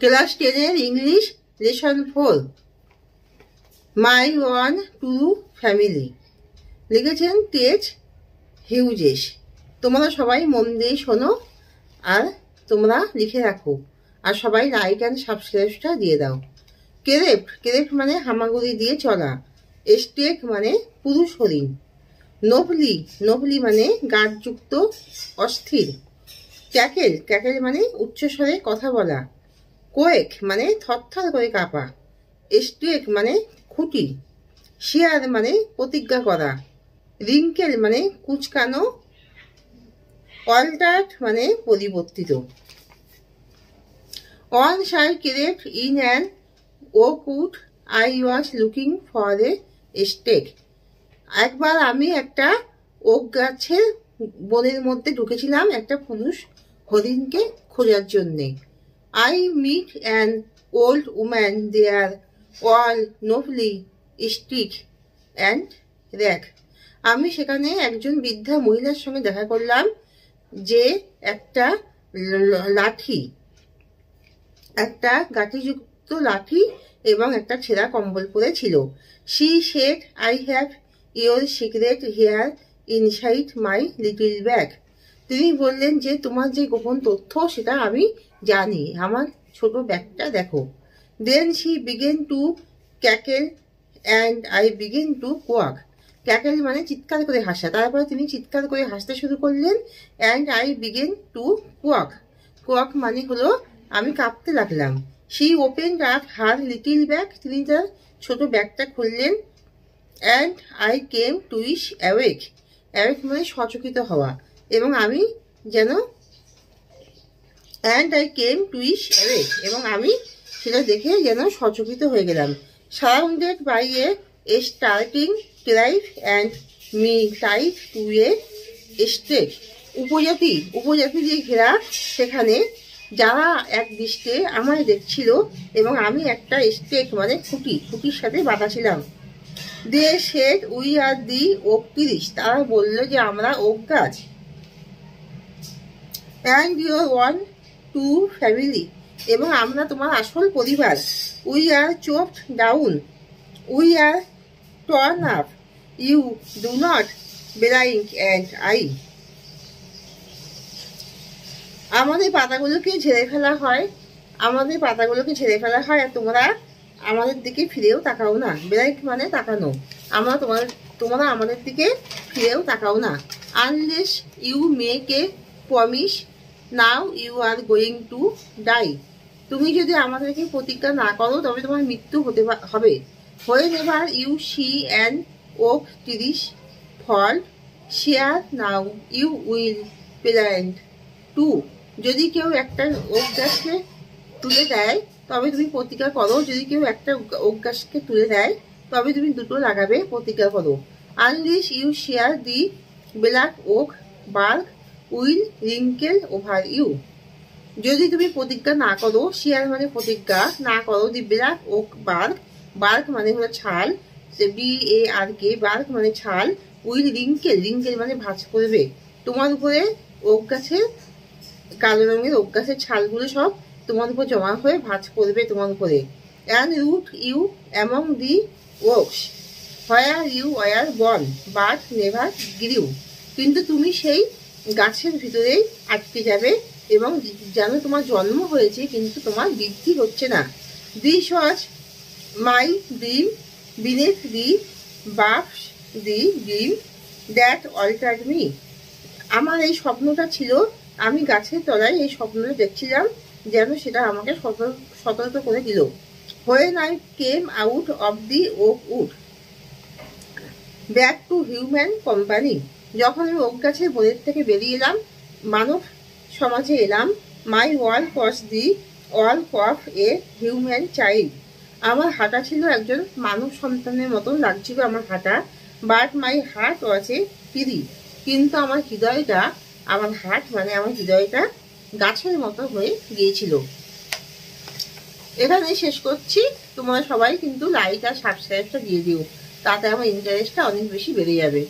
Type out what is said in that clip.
Class 10 English lesson 4 my own true family লিখেছেন Ted Hughes. তোমরা সবাই মন দিয়ে শোনো আর তোমরা লিখে রাখো আর সবাই লাইক অ্যান্ড সাবস্ক্রাইবটা দিয়ে দাও। কেরেপ্ট কেরেপ্ট মানে হামাগুড়ি দিয়ে চলা। স্টেক মানে পুরুষ হরিণ। নোবলি নোবলি মানে গাঢ়যুক্ত অস্থির। ক্যাকেল ক্যাকেল মানে উচ্চস্বরে কথা বলা। কোয়েক মানে থরথর করে কাঁপা। স্টেক মানে খুঁটি। শেয়ার মানে প্রতিজ্ঞা করা। রিঙ্কেল মানে কুচকানো। অল্টার্ড মানে পরিবর্তিত। অন সাই কেরেপ্ট in an oakwood I was looking for a stake. একবার আমি একটা ওক গাছের বনের মধ্যে ঢুকেছিলাম একটা পুরুষ হরিণকে খোঁজার জন্যে। I meet an old woman there, all nobly stick and rack. আমি সেখানে একজন বৃদ্ধা মহিলার সঙ্গে দেখা করলাম যে একটা লাঠি, একটা গাঁঠিযুক্ত লাঠি এবং একটা ছেঁড়া কম্বল পরে ছিল। She said, I have your secret here inside my little bag. তিনি বললেন যে তোমার যে গোপন তথ্য সেটা আমি জানি, আমার ছোট ব্যাগটা দেখো। Then she began to cackle and I began to quack. Cackle মানে চিৎকার করে হাসা। তারপরে তিনি চিৎকার করে হাসতে শুরু করলেন। and I began to quack. quack মানে হলো আমি কাঁপতে লাগলাম। She opened up her little bag. তিনি তার ছোট ব্যাগটা খুললেন। and I came to awake. awake মানে সচকিত হওয়া এবং আমি যেন and I came to awake এবং আমি সেটা দেখে যেন সচকিত হয়ে গেলাম। Surrounded by a starting tribe and me tied to a stake. উপজাতি দিয়ে ঘেরা, সেখানে যারা এক দৃষ্টে আমায় দেখছিল এবং আমি একটা স্টেক মানে খুঁটির সাথে বাঁধা ছিলাম। They said we are the oak trees. তারা বলল যে আমরা ওক গাছ। and your one true family এবং আমরা তোমার আসল পরিবার। We are chopped down, we are torn up, you do not blink and I. আমাদের পাতাগুলোকে ঝেড়ে ফেলা হয়, আর তোমরা আমাদের দিকে ফিরেও তাকাও না। ব্লাইঙ্ক মানে তাকানো। তোমরা আমাদের দিকে ফিরেও তাকাও না। Unless you make a promise now you are going to die. তুমি যদি আমাদেরকে প্রতিজ্ঞা না করো তবে তোমার মৃত্যু হবে। Whenever you see an oak tree fall swear now you will plant two. যদি কেউ একটা ওক গাছকে তুলে দেয় তবে তুমি প্রতিজ্ঞা করো। যদি কেউ একটা ওক গাছকে তুলে দেয় তবে তুমি দুটো লাগাবে, প্রতিজ্ঞা করো। Unless you swear the black oak bark will wrinkle over you. যদি তুমি প্রতিজ্ঞা না করো, শেয়ার মানে প্রতিজ্ঞা, না করো, দি ব্ল্যাক ওক বার্ক, বার্ক মানে হলো ছাল, BARK, বার্ক মানে ছাল, উইল রিঙ্কেল মানে ভাঁজ করবে তোমার উপরে। ওক গাছের কালো রঙের ওক গাছের ছালগুলো সব তোমার উপর জমা হয়ে ভাঁজ করবে তোমার উপরে। And root you among the oaks where you were born but never grew. কিন্তু তুমি সেই গাছের ভিতরেই আটকে যাবে এবং যেন তোমার জন্ম হয়েছে কিন্তু তোমার বৃদ্ধি হচ্ছে না। This was my dream beneath the boughs the dream that altered me. আমার এই স্বপ্নটা ছিল, আমি গাছের তলায় এই স্বপ্নটা দেখছিলাম যেন সেটা আমাকে সতর্ক করে দিল। When I came out of the oak wood back to human company. যখন আমি ওক গাছের বনের থেকে বেরিয়ে এলাম, মানব সমাজে এলাম। My walk was the walk of a human child. আমার হাঁটা ছিল একজন মানব সন্তানের মতন লাগছিল আমার হাঁটা। But my heart was a tree. কিন্তু আমার হৃদয়টা গাছের মতো হয়ে গিয়েছিল। এখানে শেষ করছি। তোমরা সবাই কিন্তু লাইক আর সাবস্ক্রাইবটা দিয়ে দিও, তাতে আমার ইন্টারেস্টটা অনেক বেশি বেড়ে যাবে।